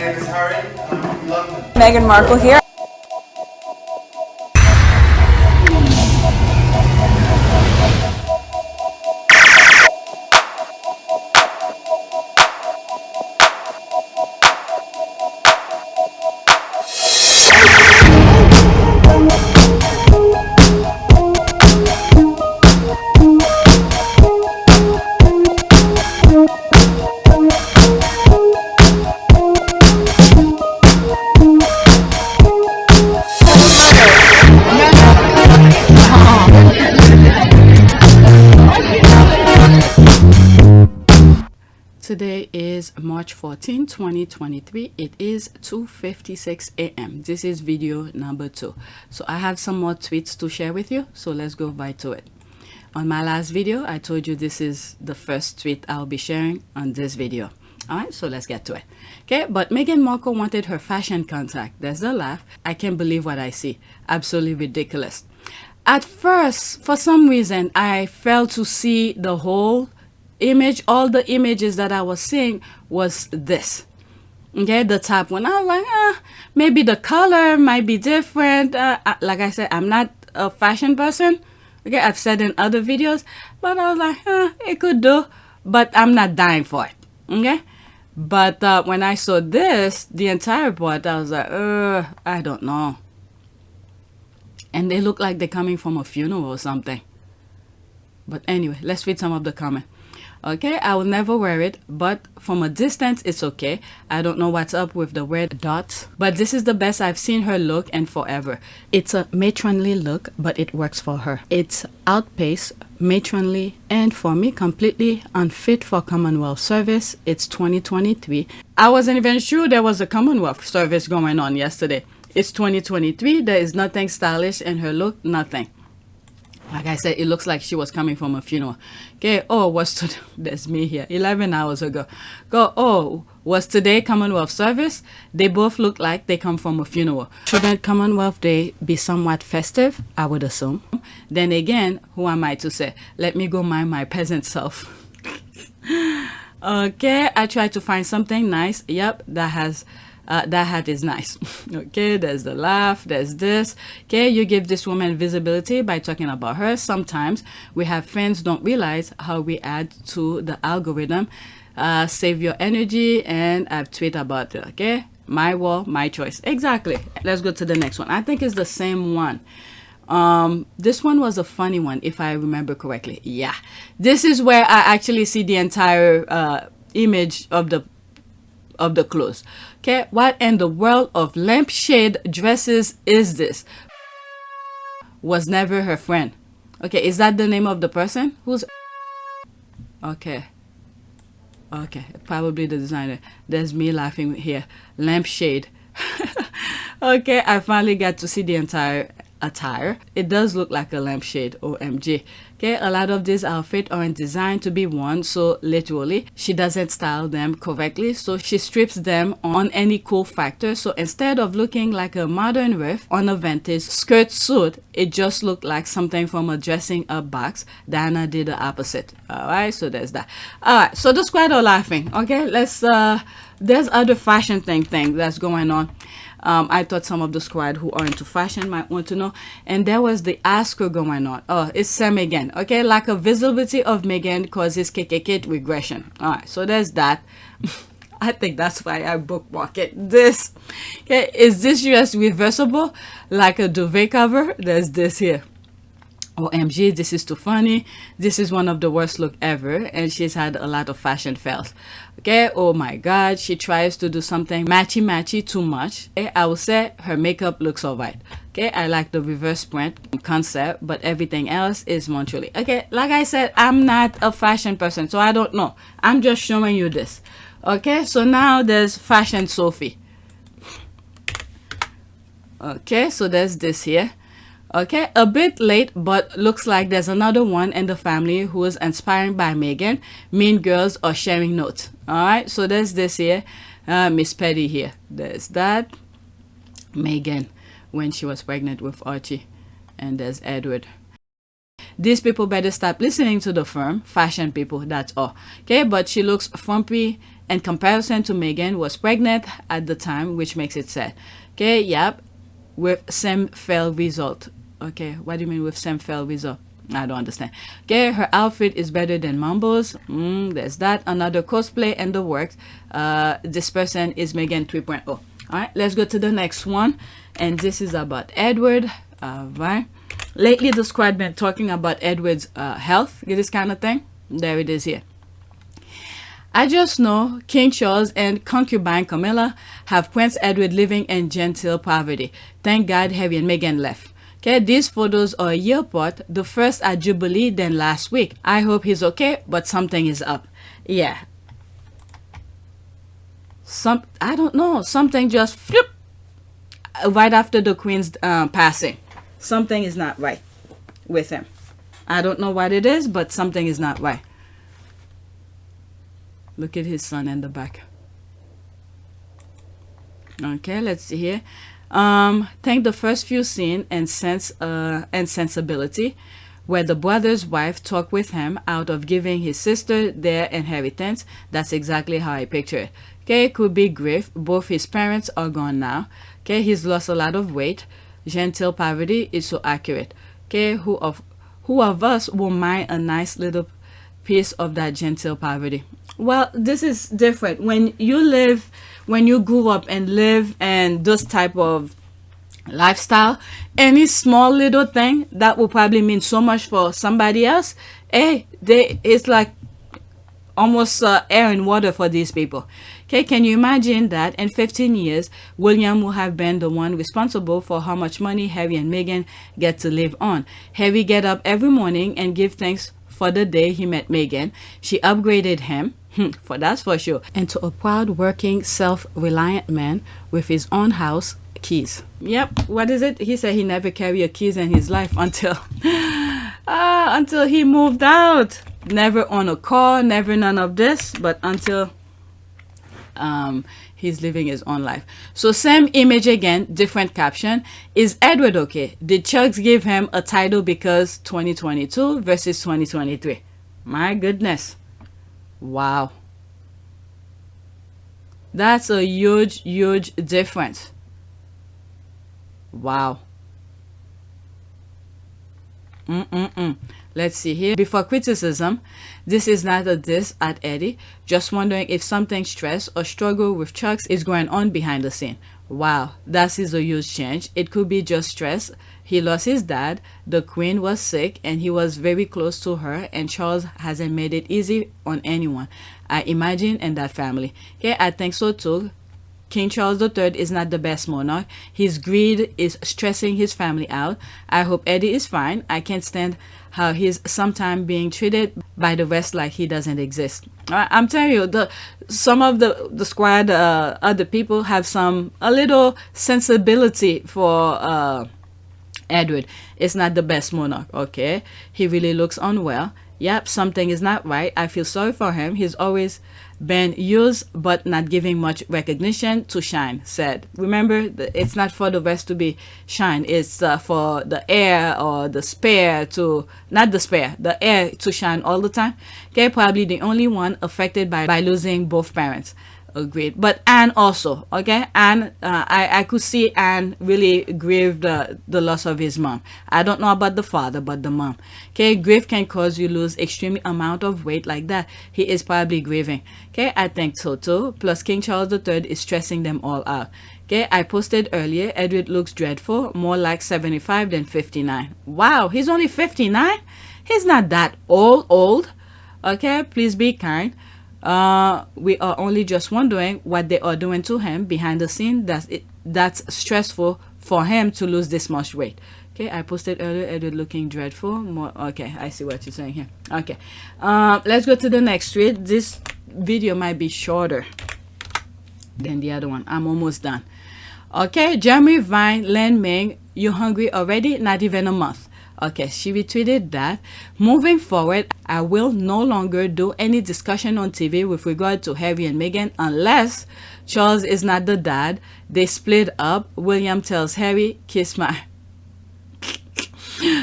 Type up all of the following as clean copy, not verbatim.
name is Harry. I'm from London. Meghan Markle here. Today is March 14, 2023. It is 2:56 a.m. This is video number 2. So I have some more tweets to share with you. So let's go right to it. On my last video, I told you this is the first tweet I'll be sharing on this video. All right, so let's get to it. Okay, but Meghan Markle wanted her fashion contact. There's a laugh. I can't believe what I see. Absolutely ridiculous. At first, for some reason, I failed to see the whole image. All the images that I was seeing was this. Okay, the top one. I was like, maybe the color might be different. Like I said, I'm not a fashion person. Okay, I've said in other videos, but I was like, it could do, but I'm not dying for it. Okay, but when I saw this, the entire part, I was like, I don't know. And they look like they're coming from a funeral or something. But anyway, let's read some of the comments. Okay, I will never wear it, but from a distance, it's okay. I don't know what's up with the red dots, but this is the best I've seen her look in forever. It's a matronly look, but it works for her. It's outpaced, matronly, and for me, completely unfit for Commonwealth service. It's 2023. I wasn't even sure there was a Commonwealth service going on yesterday. It's 2023. There is nothing stylish in her look, nothing. Like I said, it looks like she was coming from a funeral. Okay, was today, that's me here, 11 hours ago. Was today Commonwealth service? They both look like they come from a funeral. Shouldn't Commonwealth Day be somewhat festive? I would assume. Then again, who am I to say? Let me go mind my peasant self. Okay, I tried to find something nice. Yep, that hat is nice. Okay, there's the laugh, there's this. Okay, you give this woman visibility by talking about her. Sometimes we have friends don't realize how we add to the algorithm. Save your energy, and I've tweeted about it. Okay, my wall, my choice. Exactly. Let's go to the next one. I think it's the same one. This one was a funny one, if I remember correctly. Yeah, this is where I actually see the entire image of the clothes. Okay, what in the world of lampshade dresses is this? Was never her friend. Okay, is that the name of the person? Who's okay, probably the designer. There's me laughing here. Lampshade. Okay, I finally got to see the entire attire. It does look like a lampshade. OMG. Okay, a lot of these outfits aren't designed to be worn, so literally she doesn't style them correctly, so she strips them on any cool factor. So instead of looking like a modern riff on a vintage skirt suit, it just looked like something from a dressing up box. Diana did the opposite. All right, so there's that. All right, so the squad are laughing. Okay, let's there's other fashion thing that's going on. I thought some of the squad who are into fashion might want to know. And there was the Oscar going on. Oh, it's Sam again. Okay, lack of visibility of Meghan causes KKK regression. All right, so there's that. I think that's why I bookmark it. This. Okay, is this dress reversible like a duvet cover? There's this here. OMG, this is too funny. This is one of the worst look ever, and she's had a lot of fashion fails. Okay, oh my god, she tries to do something matchy too much. Okay, I will say her makeup looks alright. Okay, I like the reverse print concept, but everything else is monstrous. Okay, like I said, I'm not a fashion person, so I don't know. I'm just showing you this. Okay, so now there's fashion Sofie. Okay, so there's this here. Okay, a bit late, but looks like there's another one in the family who is inspired by Meghan. Mean girls are sharing notes. All right, so there's this here, Miss Petty here. There's that. Meghan when she was pregnant with Archie, and there's Edward. These people better stop listening to the firm. Fashion people, that's all. Okay, but she looks frumpy in comparison to Meghan, was pregnant at the time, which makes it sad. Okay, yep, with same failed result. Okay, what do you mean with same failed result? I don't understand. Okay, her outfit is better than Mambo's. There's that. Another cosplay in the works. This person is Meghan 3.0. All right, let's go to the next one. And this is about Edward. Right. Lately, the squad been talking about Edward's health, this kind of thing. There it is here. I just know King Charles and concubine Camilla have Prince Edward living in genteel poverty. Thank God Harry and Meghan left. Okay, these photos are a year apart, the first at Jubilee, then last week. I hope he's okay, but something is up. Yeah. I don't know, something just flip right after the Queen's passing. Something is not right with him. I don't know what it is, but something is not right. Look at his son in the back. Okay, let's see here. Think the first few scenes and sensibility, where the brother's wife talked with him out of giving his sister their inheritance. That's exactly how I picture it. Okay, could be grief. Both his parents are gone now. Okay, he's lost a lot of weight. Genteel poverty is so accurate. Okay, who of us will mind a nice little piece of that genteel poverty? Well, this is different. When you grew up and live in this type of lifestyle, any small little thing that will probably mean so much for somebody else, it's like almost air and water for these people. Okay, can you imagine that in 15 years, William will have been the one responsible for how much money Harry and Meghan get to live on? Harry get up every morning and give thanks for the day he met Meghan. She upgraded him, that's for sure, into a proud, working, self-reliant man with his own house keys. Yep, what is it? He said he never carried a keys in his life until he moved out. Never on a car, never none of this, but until he's living his own life. So same image again, different caption. Is Edward okay? Did Chugs give him a title because 2022 versus 2023? My goodness. Wow. That's a huge difference. Wow. Let's see here. Before criticism, this is not a diss at Eddie. Just wondering if something stress or struggle with Chucks is going on behind the scene. Wow, that is a huge change. It could be just stress. He lost his dad, the Queen was sick, and he was very close to her, and Charles hasn't made it easy on anyone, I imagine, in that family. Okay, I think so too. King Charles III is not the best monarch. His greed is stressing his family out. I hope Eddie is fine. I can't stand how he's sometimes being treated by the rest like he doesn't exist. I'm telling you, some of the squad, other people have a little sensibility for Edward. It's not the best monarch, okay? He really looks unwell. Yep, something is not right. I feel sorry for him. He's always been used but not giving much recognition to shine, said. Remember, it's not for the rest to be shine. It's for the heir or the spare to, not the spare, the heir to shine all the time. Okay, probably the only one affected by losing both parents. Agreed. But Anne also, okay? Anne, I could see Anne really grieved the loss of his mom. I don't know about the father, but the mom. Okay, grief can cause you lose extreme amount of weight like that. He is probably grieving. Okay, I think so too. Plus, King Charles III is stressing them all out. Okay, I posted earlier, Edward looks dreadful, more like 75 than 59. Wow, he's only 59? He's not that old. Okay, please be kind. We are only just wondering what they are doing to him behind the scene. That's stressful for him to lose this much weight. Okay, I posted earlier, Edward looking dreadful. More, okay, I see what you're saying here. Okay, let's go to the next tweet. This video might be shorter than the other one. I'm almost done. Okay, Jeremy Vine, Lin Mei, you hungry already? Not even a month. Okay, she retweeted that. Moving forward, I will no longer do any discussion on TV with regard to Harry and Meghan unless Charles is not the dad. They split up. William tells Harry, kiss my...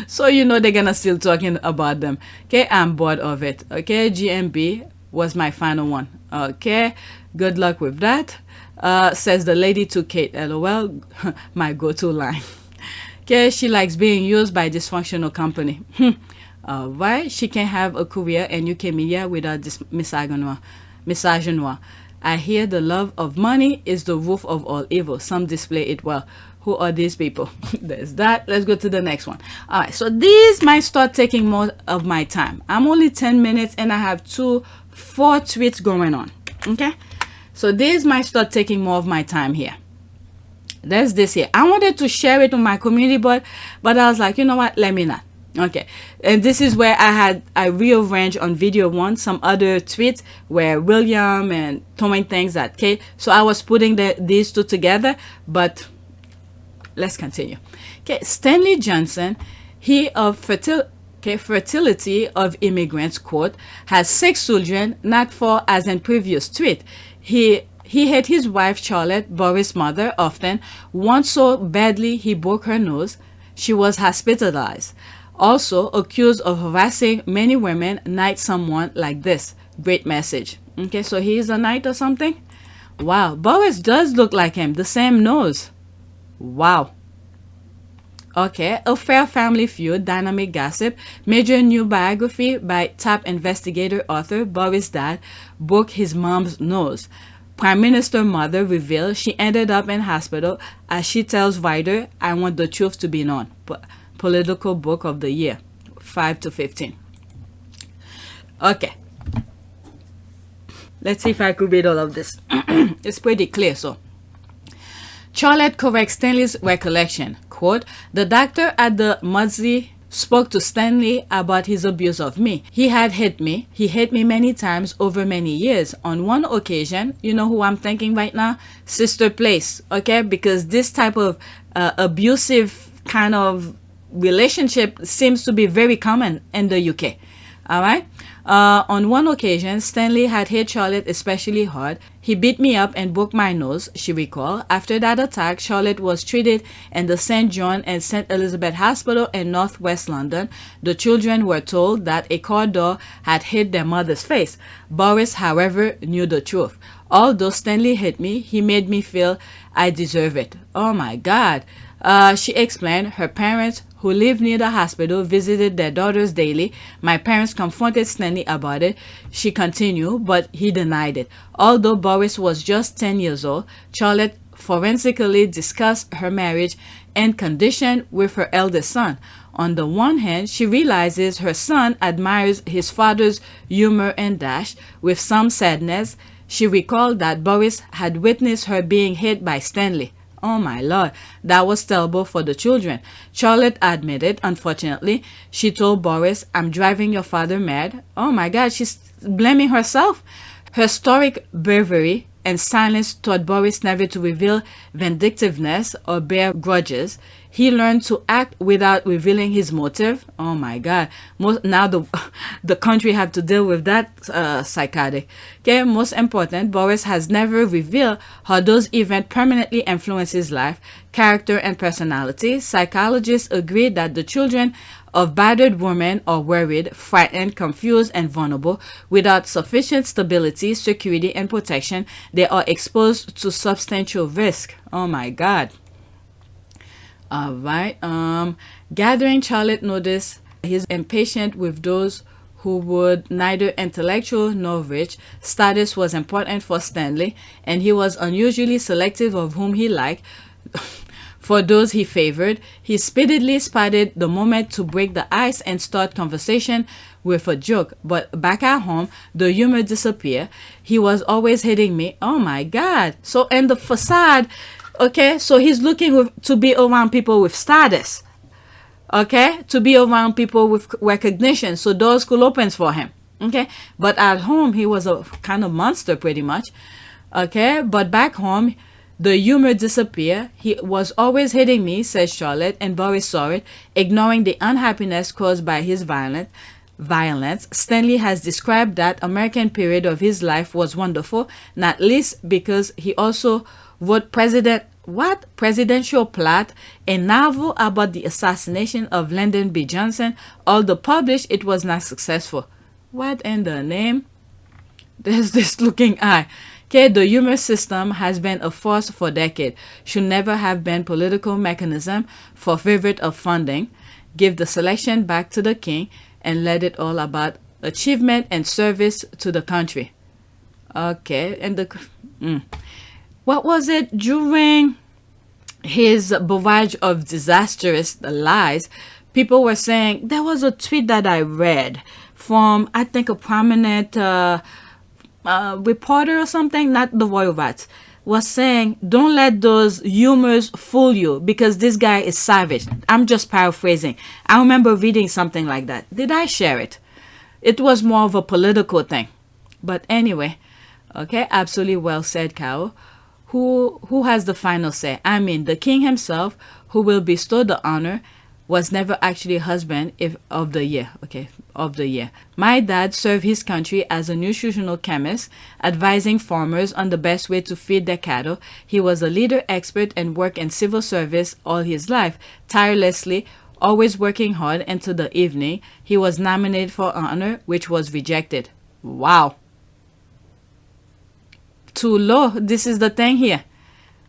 So you know they're gonna still talking about them. Okay, I'm bored of it. Okay, GMB was my final one. Okay, good luck with that, says the lady to Kate. LOL, my go-to line. Okay, she likes being used by dysfunctional company. Why she can't have a career in UK media without this misogynoir. I hear the love of money is the root of all evil. Some display it well. Who are these people? There's that. Let's go to the next one. All right, so these might start taking more of my time. I'm only 10 minutes and I have 4 tweets going on. Okay, so these might start taking more of my time here. There's this here. I wanted to share it on my community, but I was like, you know what? Let me not. Okay, and this is where I rearranged on video one some other tweets where William and throwing things at Kate. So I was putting these two together, but let's continue. Okay, Stanley Johnson, he of fertility of immigrants, quote, has 6 children, not 4 as in previous tweet. He hit his wife Charlotte, Boris' mother, often, once so badly he broke her nose. She was hospitalized. Also accused of harassing many women, knight someone like this. Great message. Okay, so he's a knight or something? Wow, Boris does look like him, the same nose. Wow. Okay, A Fair Family Feud, Dynamic Gossip, major new biography by top investigator author Boris' dad broke his mom's nose. Prime Minister mother reveals she ended up in hospital as she tells writer, I want the truth to be known. Political book of the year, 5 to 15. Okay. Let's see if I could read all of this. It's pretty clear, so. Charlotte corrects Stanley's recollection. Quote, the doctor at the Mudsley spoke to Stanley about his abuse of me. He had hit me. He hit me many times over many years. On one occasion, you know who I'm thinking right now? Sister Place, okay? Because this type of abusive kind of relationship seems to be very common in the UK. All right. On one occasion, Stanley had hit Charlotte especially hard. He beat me up and broke my nose, she recalled. After that attack, Charlotte was treated in the St. John and St. Elizabeth Hospital in northwest London. The children were told that a car door had hit their mother's face. Boris, however, knew the truth. Although Stanley hit me, he made me feel I deserve it. Oh my God. She explained her parents, who lived near the hospital, visited their daughters daily. My parents confronted Stanley about it. She continued, but he denied it. Although Boris was just 10 years old, Charlotte forensically discussed her marriage and condition with her eldest son. On the one hand, she realizes her son admires his father's humor and dash. With some sadness, she recalled that Boris had witnessed her being hit by Stanley. Oh my Lord, that was terrible for the children. Charlotte admitted, unfortunately, she told Boris, I'm driving your father mad. Oh my God, she's blaming herself. Her stoic bravery and silence taught Boris never to reveal vindictiveness or bear grudges. He learned to act without revealing his motive. Oh my God. Now the country have to deal with that psychotic. Okay, most important, Boris has never revealed how those events permanently influence his life, character, and personality. Psychologists agree that the children of battered women are worried, frightened, confused, and vulnerable. Without sufficient stability, security, and protection, they are exposed to substantial risk. Oh my God. All right. Gathering, Charlotte noticed he's impatient with those who would neither intellectual nor rich. Status was important for Stanley, and he was unusually selective of whom he liked. For those he favored, he speedily spotted the moment to break the ice and start conversation with a joke. But back at home, the humor disappeared. He was always hitting me. Oh my God. So in the facade, okay, so he's looking to be around people with status. Okay, to be around people with recognition. So doors could open for him. Okay, but at home, he was a kind of monster pretty much. Okay, but back home, the humor disappeared. He was always hitting me, says Charlotte, and Boris saw it, ignoring the unhappiness caused by his violence. Stanley has described that American period of his life was wonderful, not least because he also wrote Presidential Plot, a novel about the assassination of Lyndon B. Johnson. Although published, it was not successful. What in the name? There's this looking eye. Okay, the human system has been a force for decades. Should never have been political mechanism for favorite of funding. Give the selection back to the king and let it all about achievement and service to the country. Okay, and what was it during his barrage of disastrous lies? People were saying, there was a tweet that I read from, I think, a prominent reporter or something, not the royal rats, was saying, don't let those humors fool you because this guy is savage. I'm just paraphrasing. I remember reading something like that. Did I share it? It was more of a political thing. But anyway, okay, absolutely well said, Kao. Who has the final say? I mean, the king himself, who will bestow the honor, was never actually husband of the year. Okay, of the year. My dad served his country as a nutritional chemist, advising farmers on the best way to feed their cattle. He was a leader expert and worked in civil service all his life, tirelessly, always working hard into the evening. He was nominated for honor, which was rejected. Wow. Too low. This is the thing here.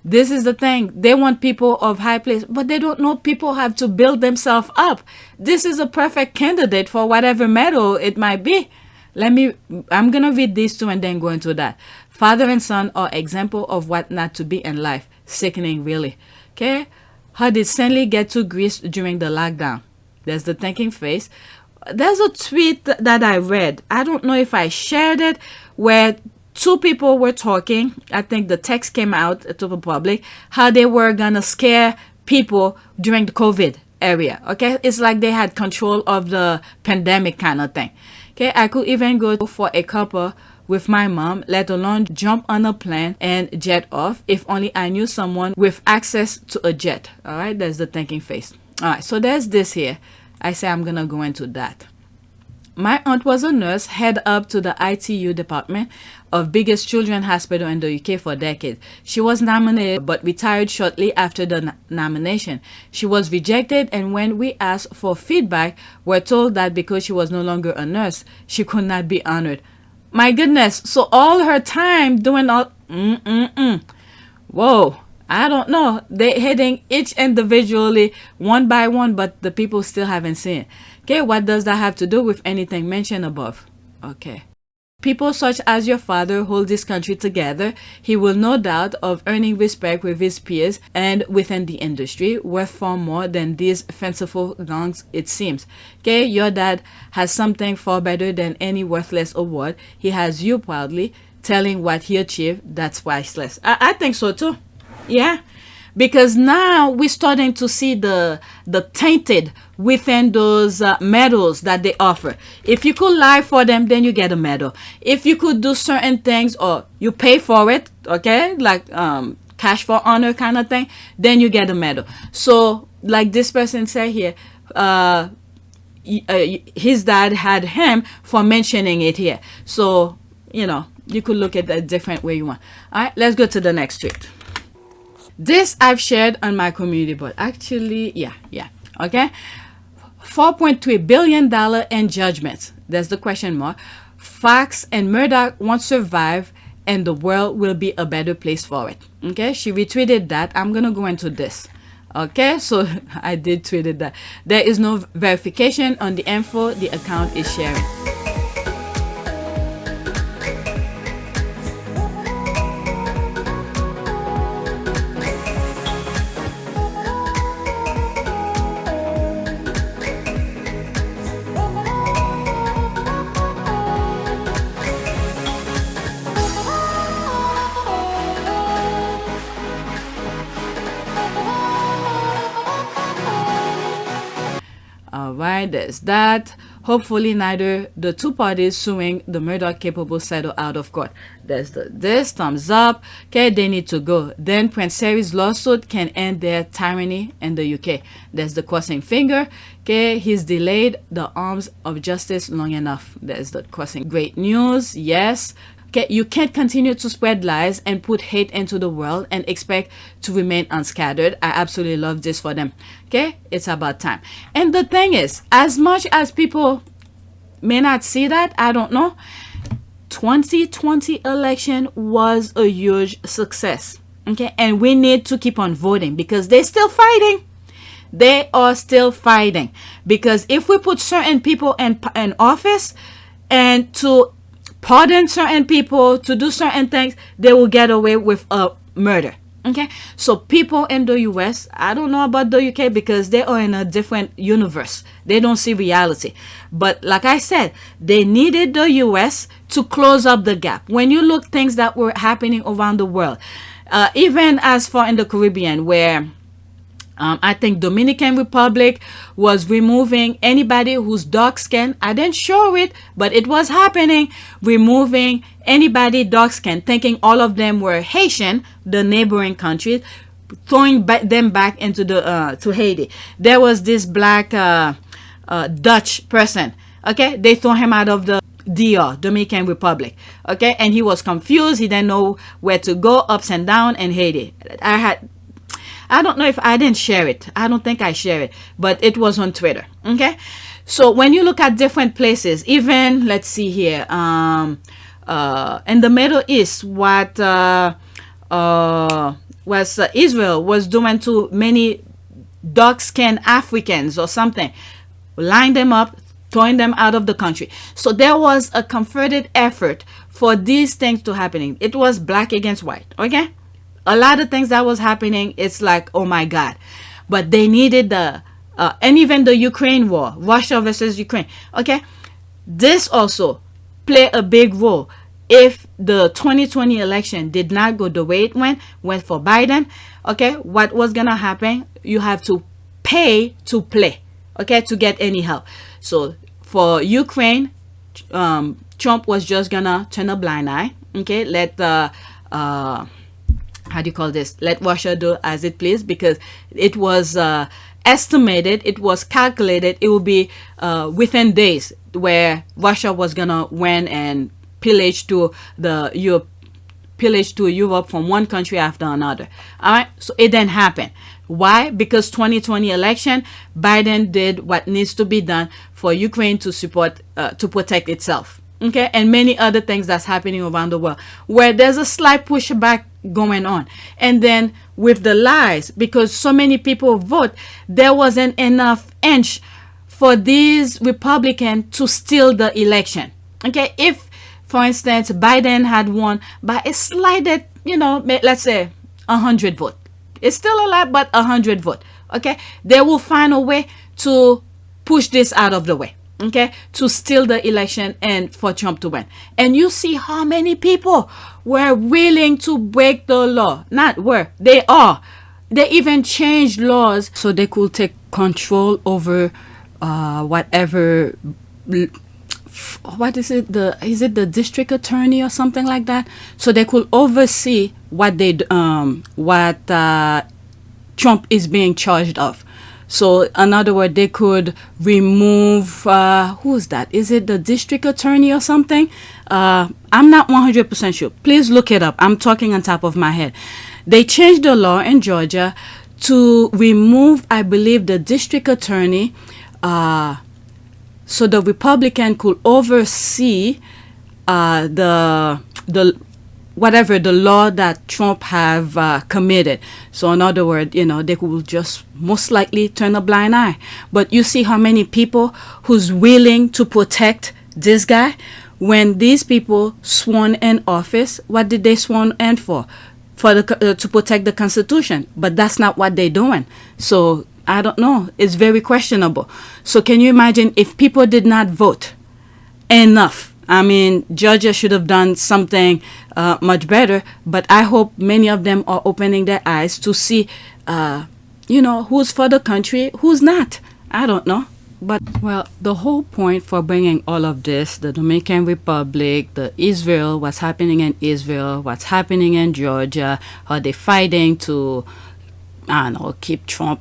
This is the thing. They want people of high place, but they don't know people have to build themselves up. This is a perfect candidate for whatever medal it might be. I'm going to read these two and then go into that. Father and son are example of what not to be in life. Sickening, really. Okay. How did Stanley get to Greece during the lockdown? There's the thinking face. There's a tweet that I read. I don't know if I shared it, where two people were talking. I think the text came out to the public, how they were gonna scare people during the COVID area. Okay, it's like they had control of the pandemic kind of thing. Okay, I could even go for a couple with my mom, let alone jump on a plane and jet off. If only I knew someone with access to a jet. All right, there's the thinking face. All right, so there's this here. I say I'm gonna go into that. My aunt was a nurse, head up to the ITU department of biggest children's hospital in the UK for decades. She was nominated but retired shortly after the nomination. She was rejected, and when we asked for feedback, we're told that because she was no longer a nurse, she could not be honored. My goodness, so all her time doing all... Whoa, I don't know. They're hitting each individually one by one, but the people still haven't seen it. Okay, what does that have to do with anything mentioned above? Okay. People such as your father hold this country together. He will no doubt of earning respect with his peers and within the industry, worth far more than these fanciful gangs, it seems. Okay, your dad has something far better than any worthless award. He has you proudly telling what he achieved. That's priceless. I think so too. Yeah. Because now we're starting to see the tainted within those medals that they offer. If you could lie for them, then you get a medal. If you could do certain things or you pay for it, okay, like cash for honor kind of thing, then you get a medal. So like this person said here, his dad had him for mentioning it here. So, you know, you could look at it a different way you want. All right, let's go to the next tweet. This I've shared on my community board. Actually, yeah. Okay. $4.3 billion in judgments. There's the question mark. Fox and Murdoch won't survive and the world will be a better place for it. Okay. She retweeted that. I'm going to go into this. Okay. So I did tweeted that. There is no verification on the info the account is sharing. Alright, there's that. Hopefully neither the two parties suing the Murdoch capable settle out of court. There's this thumbs up. Okay, they need to go. Then Prince Harry's lawsuit can end their tyranny in the UK. There's the crossing finger. Okay, he's delayed the arms of justice long enough. There's the crossing. Great news, yes. Okay, you can't continue to spread lies and put hate into the world and expect to remain unscattered. I absolutely love this for them. Okay, it's about time. And the thing is, as much as people may not see that, I don't know, 2020 election was a huge success. Okay, and we need to keep on voting because they're still fighting. They are still fighting because if we put certain people in office and to pardon certain people to do certain things, they will get away with a murder. Okay, so people in the US, I don't know about the UK because they are in a different universe. They don't see reality. But like I said, they needed the US to close up the gap. When you look things that were happening around the world, even as far in the Caribbean, where I think Dominican Republic was removing anybody who's dark skinned. I didn't show it, but it was happening. Removing anybody dark skinned, thinking all of them were Haitian, the neighboring countries, throwing them back into the to Haiti. There was this black Dutch person. Okay, they threw him out of the DR, Dominican Republic. Okay, and he was confused. He didn't know where to go, ups and down, in Haiti. I don't know if I didn't share it. I don't think I shared it, but it was on Twitter. Okay, so when you look at different places, even let's see here, in the Middle East, what was Israel was doing to many dark-skinned Africans or something, line them up, throwing them out of the country. So there was a concerted effort for these things to happening. It was black against white. Okay. A lot of things that was happening, it's like, oh my God. But they needed and even the Ukraine war, Russia versus Ukraine. Okay. This also play a big role. If the 2020 election did not go the way it went for Biden, okay, what was going to happen? You have to pay to play, okay, to get any help. So for Ukraine, Trump was just going to turn a blind eye, okay, let how do you call this? Let Russia do as it please, because it was estimated, it was calculated, it would be within days where Russia was gonna win and pillage to Europe from one country after another. All right, so it didn't happen. Why? Because 2020 election, Biden did what needs to be done for Ukraine to support to protect itself. Okay, and many other things that's happening around the world where there's a slight pushback going on. And then with the lies, because so many people vote, there wasn't enough inch for these Republicans to steal the election. Okay, if for instance Biden had won by a slight, let's say 100 votes, it's still a lot, but 100 votes, okay, they will find a way to push this out of the way. Okay, to steal the election and for Trump to win. And you see how many people were willing to break the law. Not were, they are. They even changed laws so they could take control over whatever. What is it? Is it the district attorney or something like that? So they could oversee what Trump is being charged of. So, in other words, they could remove, who's that? Is it the district attorney or something? I'm not 100% sure. Please look it up. I'm talking on top of my head. They changed the law in Georgia to remove, I believe, the district attorney, so the Republican could oversee the whatever the law that Trump have committed. So in other words, they could just most likely turn a blind eye. But you see how many people who's willing to protect this guy. When these people sworn in office, what did they sworn in for? To protect the Constitution. But that's not what they're doing. So I don't know. It's very questionable. So can you imagine if people did not vote enough? I mean, Georgia should have done something much better, but I hope many of them are opening their eyes to see, who's for the country, who's not. I don't know. But, well, the whole point for bringing all of this, the Dominican Republic, the Israel, what's happening in Israel, what's happening in Georgia, how they're fighting to, keep Trump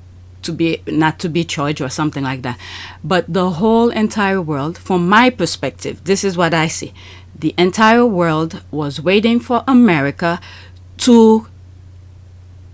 not to be charged or something like that. But the whole entire world, from my perspective, this is what I see. The entire world was waiting for America to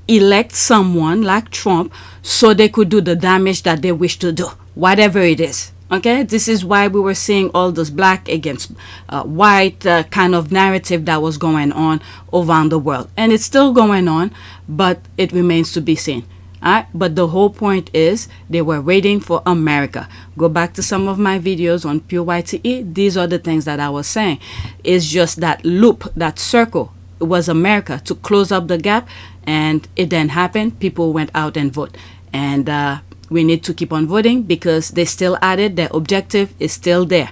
elect someone like Trump so they could do the damage that they wish to do, whatever it is. Okay, this is why we were seeing all this black against white kind of narrative that was going on around the world, and it's still going on, but it remains to be seen. Alright, but the whole point is they were waiting for America. Go back to some of my videos on Pure YTE. These are the things that I was saying. It's just that loop, that circle. It was America to close up the gap, and it then happened. People went out and vote, and we need to keep on voting because they still at it. Their objective is still there.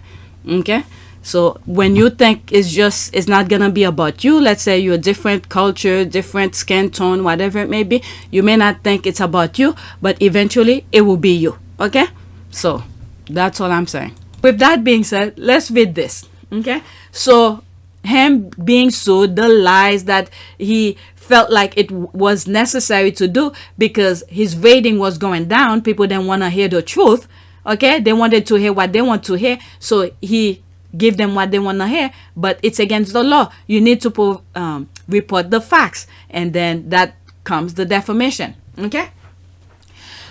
Okay, so when you think it's not gonna be about you, let's say you're a different culture, different skin tone, whatever it may be, you may not think it's about you, but eventually it will be you. Okay, so that's all I'm saying. With that being said, let's read this. Okay, so him being sued, the lies that he felt like it was necessary to do because his rating was going down. People didn't want to hear the truth. Okay, they wanted to hear what they want to hear, so he give them what they want to hear, but it's against the law. You need to report the facts, and then that comes the defamation. Okay,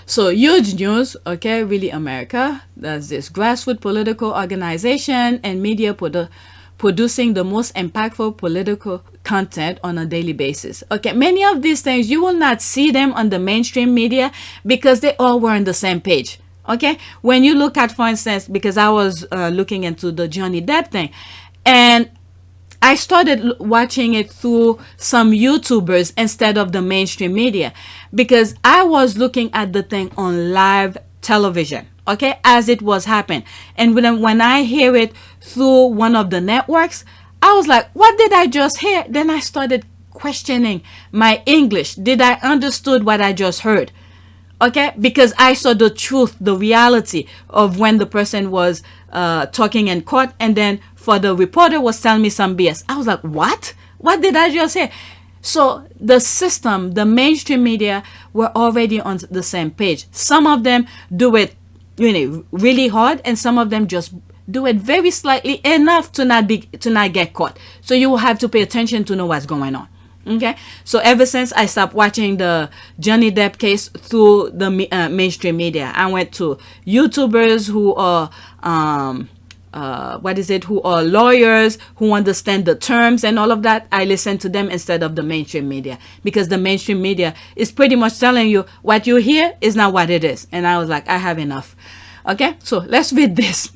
so huge news. Okay, Really America, that's this grassroots political organization and media producing the most impactful political content on a daily basis. Okay, many of these things you will not see them on the mainstream media because they all were on the same page. Okay, when you look at, for instance, because I was looking into the Johnny Depp thing, and I started watching it through some YouTubers instead of the mainstream media, because I was looking at the thing on live television, okay, as it was happening. And when I hear it through one of the networks, I was like, what did I just hear? Then I started questioning my English. Did I understood what I just heard? Okay, because I saw the truth, the reality of when the person was talking in court, and then for the reporter was telling me some BS. I was like, what? What did I just hear? So the system, the mainstream media were already on the same page. Some of them do it really hard, and some of them just do it very slightly enough to not get caught. So you will have to pay attention to know what's going on. Okay, so ever since I stopped watching the Johnny Depp case through the mainstream media, I went to YouTubers who are who are lawyers, who understand the terms and all of that. I listen to them instead of the mainstream media, because the mainstream media is pretty much telling you what you hear is not what it is. And I was like, I have enough. Okay, so let's read this.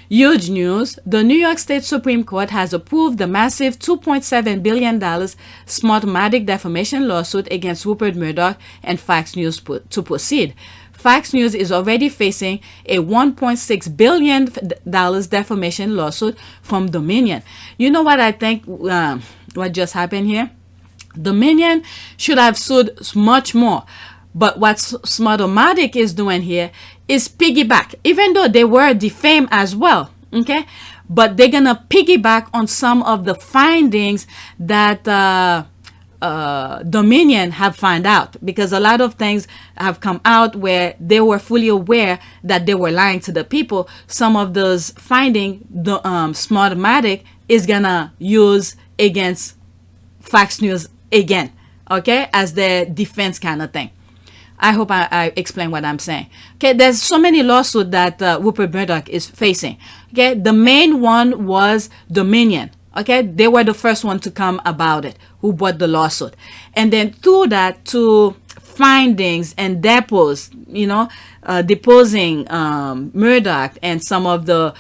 Huge news. The New York State Supreme Court has approved the massive $2.7 billion Smartmatic defamation lawsuit against Rupert Murdoch and Fox News to proceed. Fox News is already facing a $1.6 billion defamation lawsuit from Dominion. You know what I think what just happened here? Dominion should have sued much more. But what Smartmatic is doing here is piggyback, even though they were defamed as well, okay? But they're gonna piggyback on some of the findings that Dominion have found out, because a lot of things have come out where they were fully aware that they were lying to the people. Some of those findings, the Smartmatic is gonna use against Fox News again, okay, as their defense kind of thing. I hope I explain what I'm saying. Okay, there's so many lawsuits that Rupert Murdoch is facing. Okay, the main one was Dominion. Okay, they were the first one to come about it, who brought the lawsuit. And then through that, to findings and depots, deposing Murdoch and some of the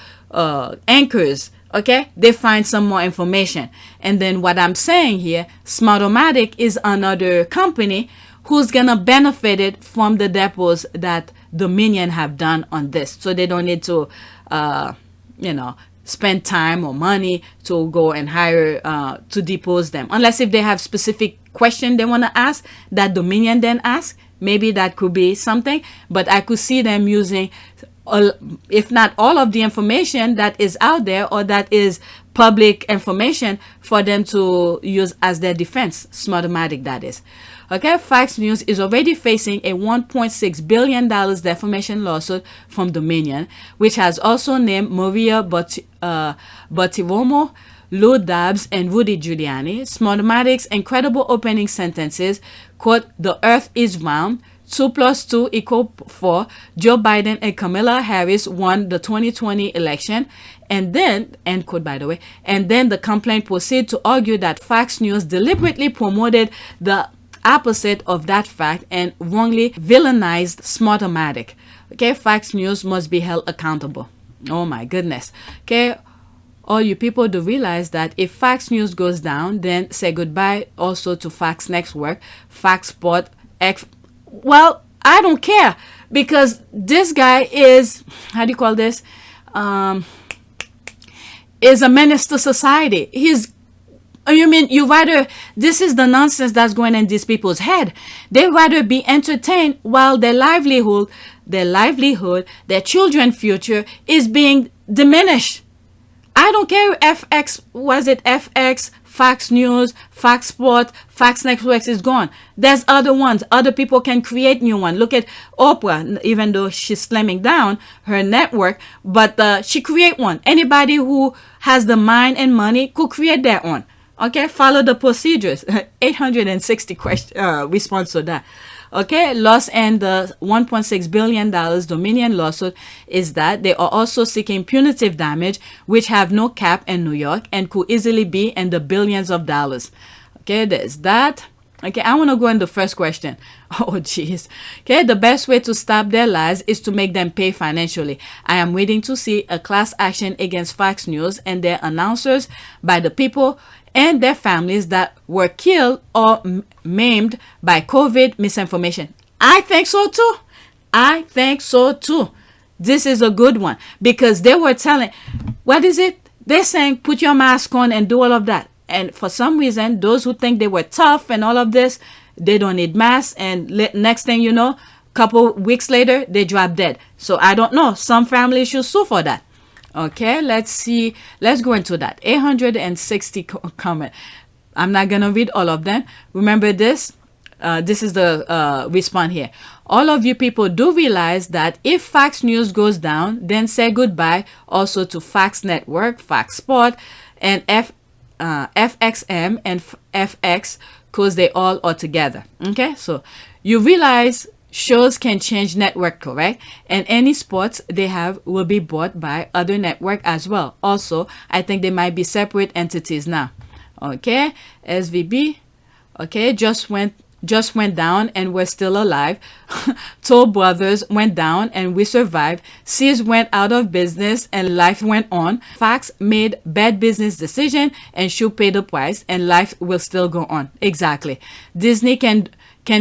anchors. Okay, they find some more information. And then what I'm saying here, Smartmatic is another company who's gonna benefit it from the depots that Dominion have done on this. So they don't need to, spend time or money to go and hire to depose them. Unless if they have specific question they want to ask that Dominion then ask, maybe that could be something. But I could see them using, if not all of the information that is out there or that is public information, for them to use as their defense. Smartmatic, that is. Okay, Fox News is already facing a $1.6 billion defamation lawsuit from Dominion, which has also named Maria Bartiromo, Lou Dobbs, and Rudy Giuliani. Smartmatic's incredible opening sentences, quote, "The earth is round," 2 plus 2 equal 4. Joe Biden and Camilla Harris won the 2020 election. And then, end quote by the way, and then the complaint proceeded to argue that Fox News deliberately promoted the opposite of that fact and wrongly villainized Smartomatic. Okay, Fox News must be held accountable. Oh my goodness. Okay, all you people do realize that if Fox News goes down, then say goodbye also to Fox Network, Fox Sport, well, I don't care, because this guy is, how do you call this? Is a menace to society. You rather, this is the nonsense that's going in these people's head. They rather be entertained while their livelihood, their children's future is being diminished. I don't care FX, Fox News, Fox Sport, Fox Networks is gone. There's other ones. Other people can create new one. Look at Oprah, even though she's slimming down her network, but she create one. Anybody who has the mind and money could create their own. Okay, follow the procedures. 860 response to that. Okay, loss and the $1.6 billion Dominion lawsuit is that they are also seeking punitive damage, which have no cap in New York and could easily be in the billions of dollars. Okay, there's that. Okay, I want to go in the first question. Oh, jeez. Okay, the best way to stop their lies is to make them pay financially. I am waiting to see a class action against Fox News and their announcers by the people and their families that were killed or maimed by COVID misinformation. I think so too. This is a good one, because they were telling, what is it? They're saying, put your mask on and do all of that. And for some reason, those who think they were tough and all of this, they don't need masks. And next thing you know, couple weeks later, they drop dead. So I don't know. Some families should sue for that. Okay, let's see. Let's go into that. 860 comment. I'm not going to read all of them. Remember this. This is the response here. All of you people do realize that if Fox News goes down, then say goodbye also to Fox Network, Fox Sport, and FXM and FX, because they all are together. Okay, so you realize shows can change network, correct? And any sports they have will be bought by other network as well. Also, I think they might be separate entities now. Okay, SVB, okay, just went down and we're still alive. Toll Brothers went down and we survived. Sears went out of business and life went on. Fox made bad business decision and should pay the price, and life will still go on. Exactly. Disney can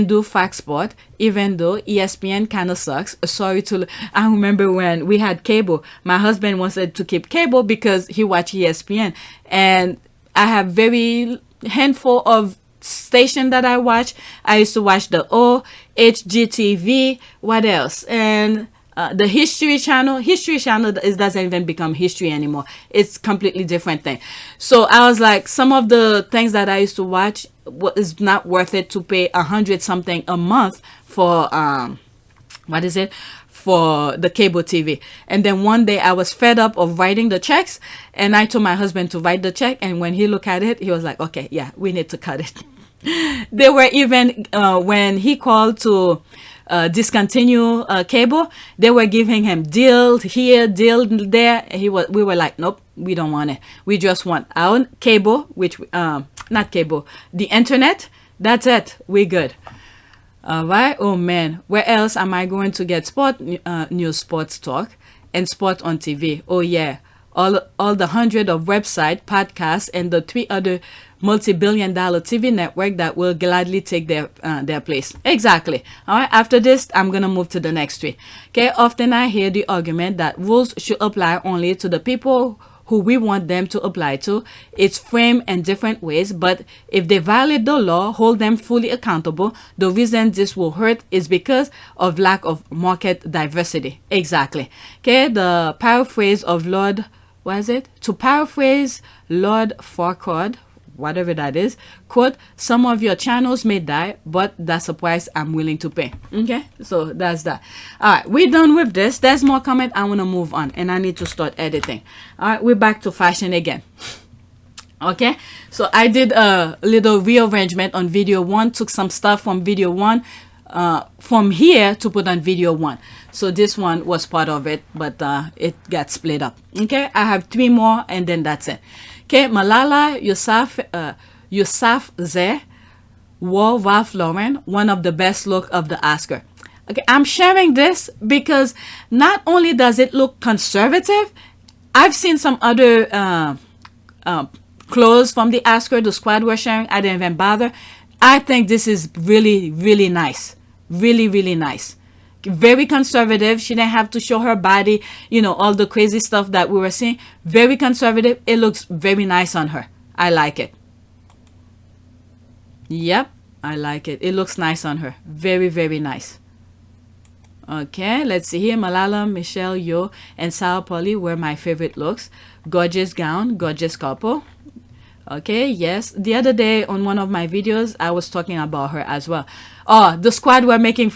do Fox Sport, even though ESPN kind of sucks. Sorry to, I remember when we had cable, my husband wanted to keep cable because he watched ESPN, and I have very handful of station that I watch. I used to watch the HGTV, what else, and the History Channel. History Channel doesn't even become history anymore. It's completely different thing. So I was like, some of the things that I used to watch is not worth it to pay 100 something a month for for the cable TV. And then one day I was fed up of writing the checks, and I told my husband to write the check, and when he looked at it, he was like, okay, yeah, we need to cut it. They were even when he called to discontinue cable, they were giving him deal here, deal there. We were like, nope, we don't want it. We just want our cable, which not cable, the internet. That's it. We're good. All right. Oh man, where else am I going to get news, sports talk, and sport on TV? Oh yeah, all the 100 of website, podcasts, and the 3 other multi-billion-dollar TV network that will gladly take their place. Exactly. All right. After this, I'm gonna move to the next 3. Okay. Often I hear the argument that rules should apply only to the people who we want them to apply to. It's framed in different ways, but if they violate the law, hold them fully accountable. The reason this will hurt is because of lack of market diversity. Exactly. Okay, the paraphrase of Lord, what is it? To paraphrase Lord Farquhar, whatever that is, quote, some of your channels may die, but that's a price I'm willing to pay. Okay, so that's that. All right, we're done with this. There's more comment. I want to move on, and I need to start editing. All right, we're back to fashion again. Okay, so I did a little rearrangement on video 1, took some stuff from video 1, from here to put on video 1. So this one was part of it, but it got split up. Okay, I have 3 more and then that's it. Okay, Malala Yousafzai wore Ralph Lauren, one of the best look of the Oscar. Okay, I'm sharing this because not only does it look conservative, I've seen some other clothes from the Oscar the squad were sharing. I didn't even bother. I think this is really, really nice. Really, really nice. Very conservative. She didn't have to show her body, you know, all the crazy stuff that we were seeing. Very conservative. It looks very nice on her. I like it. Yep, I like it. It looks nice on her. Very, very nice. Okay, let's see here. Malala, Michelle Yeoh, and Sao Paulo were my favorite looks. Gorgeous gown, gorgeous couple. Okay, yes. The other day on one of my videos, I was talking about her as well. Oh, the squad were making,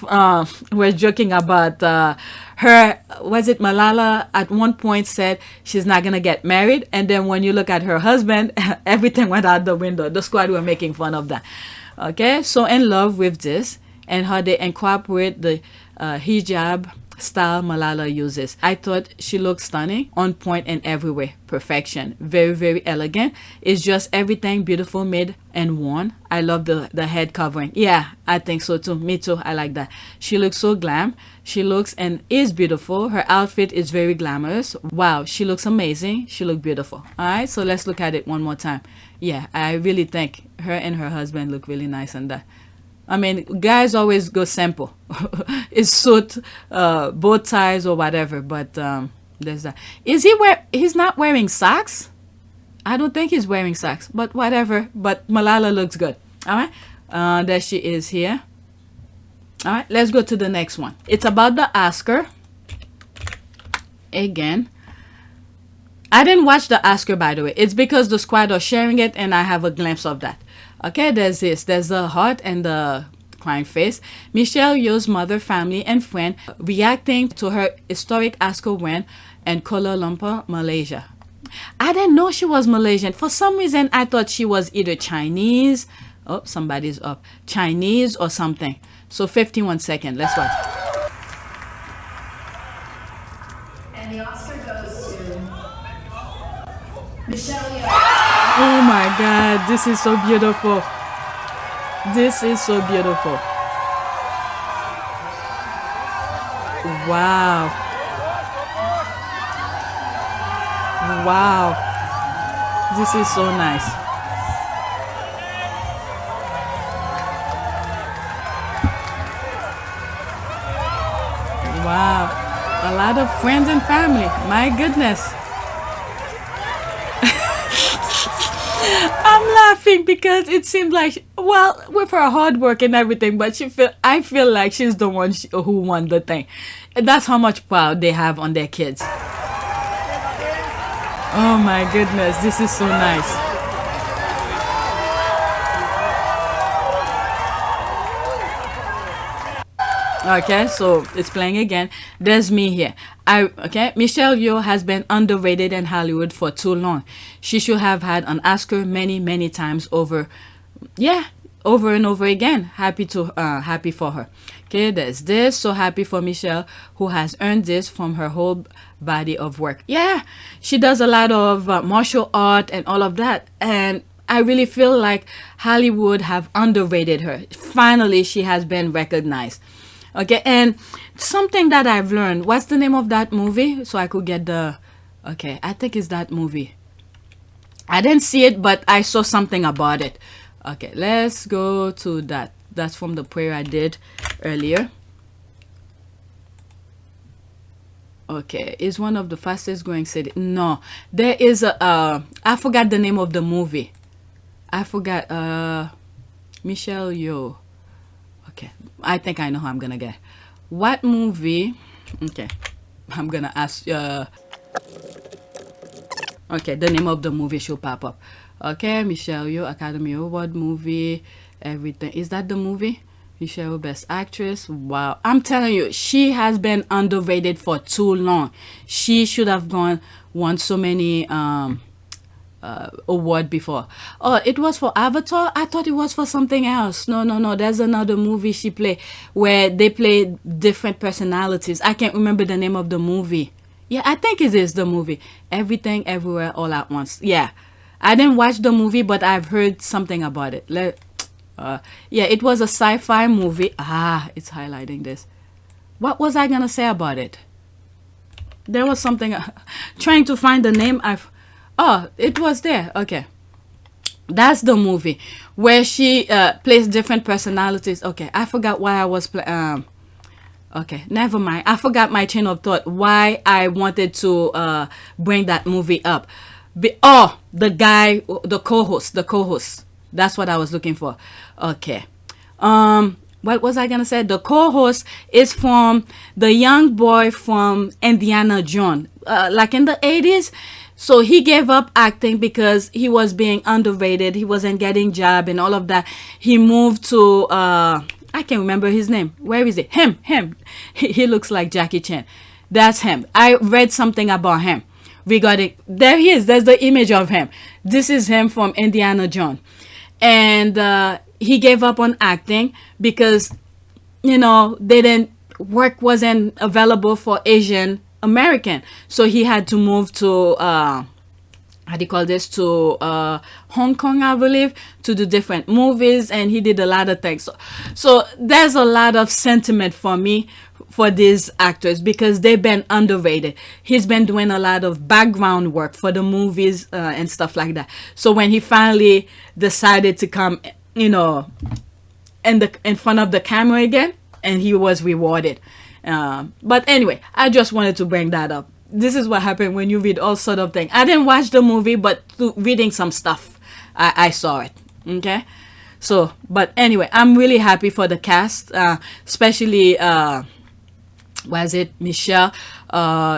were joking about her. Was it Malala at one point said she's not going to get married? And then when you look at her husband, everything went out the window. The squad were making fun of that. Okay, so in love with this and how they incorporate the hijab style Malala uses. I thought she looked stunning, on point in every way. Perfection. Very, very elegant. It's just everything beautiful, made and worn. I love the head covering. Yeah, I think so too. Me too. I like that. She looks so glam. She looks and is beautiful. Her outfit is very glamorous. Wow, she looks amazing. She looks beautiful. Alright, so let's look at it one more time. Yeah, I really think her and her husband look really nice on that. I mean, guys always go simple. It's suit, bow ties or whatever, but there's that. He's not wearing socks? I don't think he's wearing socks, but whatever. But Malala looks good. All right, there she is here. All right, let's go to the next one. It's about the Oscar. Again, I didn't watch the Oscar, by the way. It's because the squad are sharing it and I have a glimpse of that. Okay, there's this. There's the heart and the crying face. Michelle Yeoh's mother, family, and friend reacting to her historic Oscar win in Kuala Lumpur, Malaysia. I didn't know she was Malaysian. For some reason, I thought she was either Chinese. Oh, somebody's up. Chinese or something. So 51 seconds. Let's watch. And the Oscar goes to Michelle Yeoh. Oh my God, this is so beautiful. This is so beautiful. Wow. Wow. This is so nice. Wow. A lot of friends and family. My goodness. I'm laughing because it seems like, well, with her hard work and everything, but I feel like she's the one who won the thing. And that's how much pride they have on their kids. Oh my goodness, this is so nice. Okay, so it's playing again. There's me here. Okay, Michelle Yeoh has been underrated in Hollywood for too long. She should have had an Oscar many times over. Yeah, over and over again. Happy for her. Okay, there's this. So happy for Michelle, who has earned this from her whole body of work. Yeah, she does a lot of martial art and all of that, and I really feel like Hollywood have underrated her. Finally, she has been recognized. Okay, and something that I've learned, what's the name of that movie? So I could get the, okay, I think it's that movie. I didn't see it, but I saw something about it. Okay, let's go to that. That's from the prayer I did earlier. Okay, it's one of the fastest growing city. No, there is a, I forgot the name of the movie. I forgot, Michelle Yeoh. Okay, I think I know who I'm gonna get. What movie? Okay, I'm gonna ask. Okay, the name of the movie should pop up. Okay, Michelle Yeoh Academy Award movie. Everything, is that the movie? Michelle Best Actress. Wow, I'm telling you, she has been underrated for too long. She should have won so many award before. Oh, it was for Avatar? I thought it was for something else. No. There's another movie she played where they play different personalities. I can't remember the name of the movie. Yeah, I think it is the movie. Everything, Everywhere, All at Once. Yeah. I didn't watch the movie, but I've heard something about it. Yeah, it was a sci-fi movie. It's highlighting this. What was I going to say about it? There was something. Trying to find the name. Oh, it was there. Okay. That's the movie where she plays different personalities. Okay, I forgot why I was okay, never mind. I forgot my chain of thought why I wanted to bring that movie up. The guy, the co-host. That's what I was looking for. Okay. What was I gonna say? The co-host is from the young boy from Indiana Jones, like in the 80s. So he gave up acting because he was being underrated. He wasn't getting job and all of that. He moved to I can't remember his name. Where is it? Him. He looks like Jackie Chan. That's him. I read something about him regarding. There he is. There's the image of him. This is him from Indiana Jones, and he gave up on acting because work wasn't available for Asian American, so he had to move to to Hong Kong, I believe, to do different movies, and he did a lot of things. So there's a lot of sentiment for me for these actors because they've been underrated. He's been doing a lot of background work for the movies and stuff like that. So when he finally decided to come, in front of the camera again, and he was rewarded. But anyway, I just wanted to bring that up. This is what happened when you read all sort of things. I didn't watch the movie, but through reading some stuff, I saw it. Okay, so but anyway, I'm really happy for the cast, especially was it Michelle?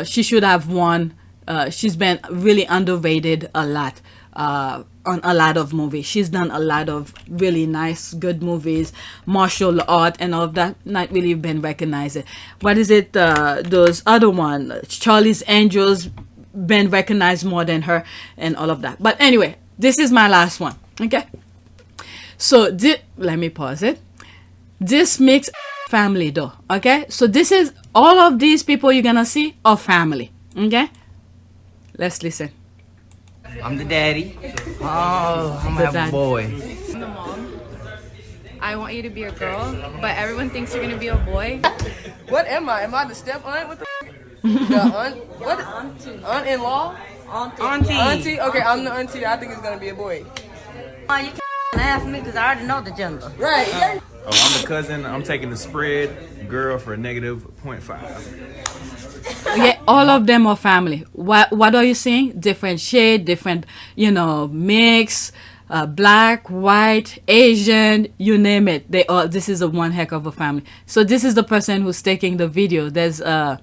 She should have won. She's been really underrated a lot. On a lot of movies. She's done a lot of really nice, good movies, martial art and all of that. Not really been recognized. What is it? Those other one, Charlie's Angels, been recognized more than her and all of that. But anyway, this is my last one. Okay. So let me pause it. This makes family though. Okay. So this is all of these people you're gonna see are family. Okay. Let's listen. I'm the daddy. Oh, I'm gonna have a boy. I'm the mom. I want you to be a girl, but everyone thinks you're gonna be a boy. What am I? Am I the step aunt? What the the aunt? What? Aunt-in-law? Auntie. Okay, I'm the auntie. I think it's gonna be a boy. You can't ask me because I already know the gender. Right. Oh, I'm the cousin. I'm taking the spread girl for -0.5. Yeah, all of them are family. What are you seeing? Different shade, different, mix, black, white, Asian, you name it. This is a one heck of a family. So this is the person who's taking the video. There's how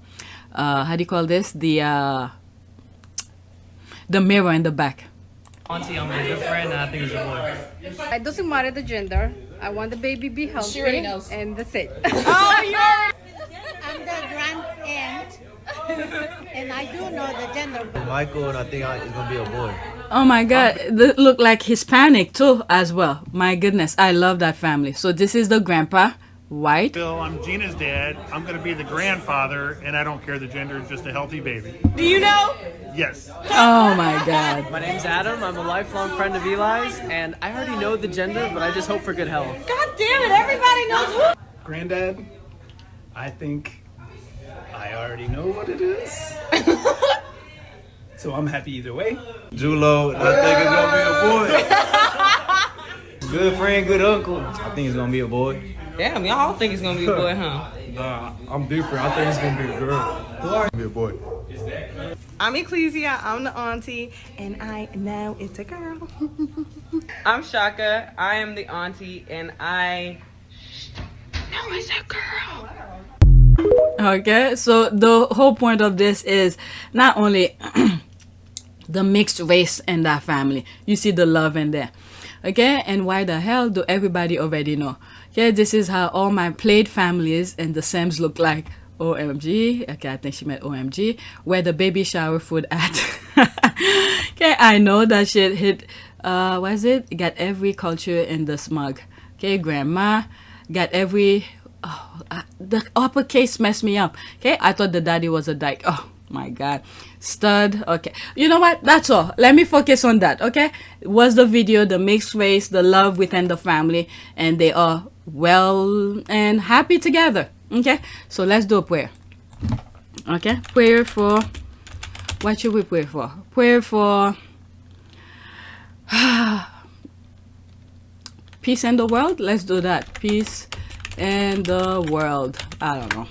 do you call this? The mirror in the back. Auntie, I'm a good friend, and I think it's a boy. It doesn't matter the gender. I want the baby be healthy. She already knows. And that's it. Oh, you already. I'm the grand aunt, and I do know the gender. Michael, and I think it's gonna be a boy. Oh my God, they look like Hispanic too as well. My goodness, I love that family. So this is the grandpa, white. Bill, I'm Gina's dad. I'm going to be the grandfather, and I don't care the gender, it's just a healthy baby. Do you know? Yes. Oh my God. My name's Adam. I'm a lifelong friend of Eli's, and I already know the gender, but I just hope for good health. God damn it! Everybody knows who. Granddad, I think I already know what it is. So I'm happy either way. Julo, I think it's gonna be a boy. Good friend, good uncle. I think it's gonna be a boy. Damn, y'all think it's gonna be a boy, huh? Nah, I'm different. I think it's going to be a girl. It's gonna be a boy. I'm Ecclesia. I'm the auntie, and I know it's a girl. I'm Shaka. I am the auntie, and I know it's a girl. Okay, so the whole point of this is not only the mixed race in that family. You see the love in there. Okay, and why the hell do everybody already know? Okay, this is how all my played families and the Sams look like. OMG. Okay, I think she meant OMG. Where the baby shower food at. Okay, I know that shit hit, what is it? Got every culture in the smug. Okay, grandma got every, the uppercase messed me up. Okay, I thought the daddy was a dyke. Oh my God. Stud. Okay, you know what? That's all. Let me focus on that. Okay, was the video, the mixed race, the love within the family, and they are well and happy together. Okay, so let's do a prayer. Okay, prayer for, what should we pray for? Prayer for peace in the world. Let's do that. Peace in the world. I don't know,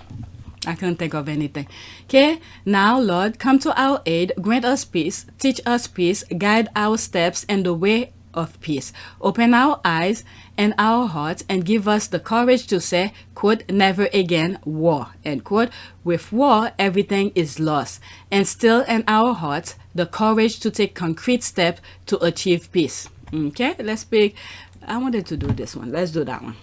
I couldn't think of anything. Okay, now Lord, come to our aid, grant us peace, teach us peace, guide our steps in the way of peace. Open our eyes and our hearts and give us the courage to say, quote, never again war, end quote. With war, everything is lost. And still in our hearts, the courage to take concrete steps to achieve peace. Okay, let's pick, I wanted to do this one. Let's do that one.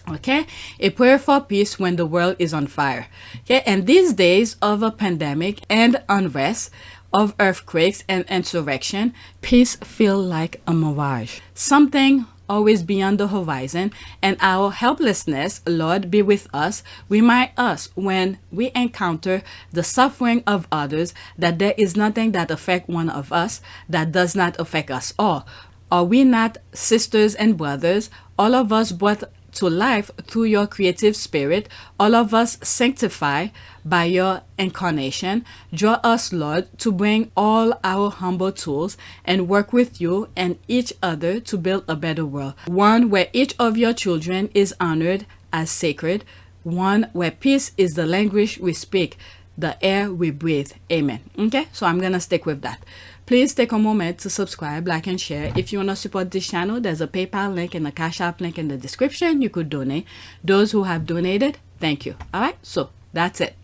Okay, a prayer for peace when the world is on fire. Okay, and these days of a pandemic and unrest, of earthquakes and insurrection, peace feel like a mirage, something always beyond the horizon, and our helplessness, Lord, be with us. Remind us when we encounter the suffering of others that there is nothing that affects one of us that does not affect us all. Are we not sisters and brothers, all of us brought to life through your creative spirit, all of us sanctified by your incarnation? Draw us, Lord, to bring all our humble tools and work with you and each other to build a better world. One where each of your children is honored as sacred. One where peace is the language we speak, the air we breathe. Amen. Okay, so I'm gonna stick with that. Please take a moment to subscribe, like, and share. If you want to support this channel, there's a PayPal link and a Cash App link in the description. You could donate. Those who have donated, thank you. All right, so that's it.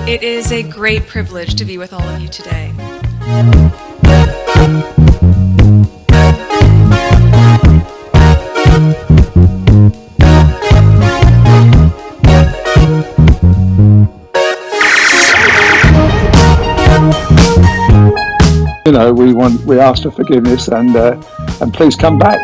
It is a great privilege to be with all of you today. You know, we ask for forgiveness and please come back.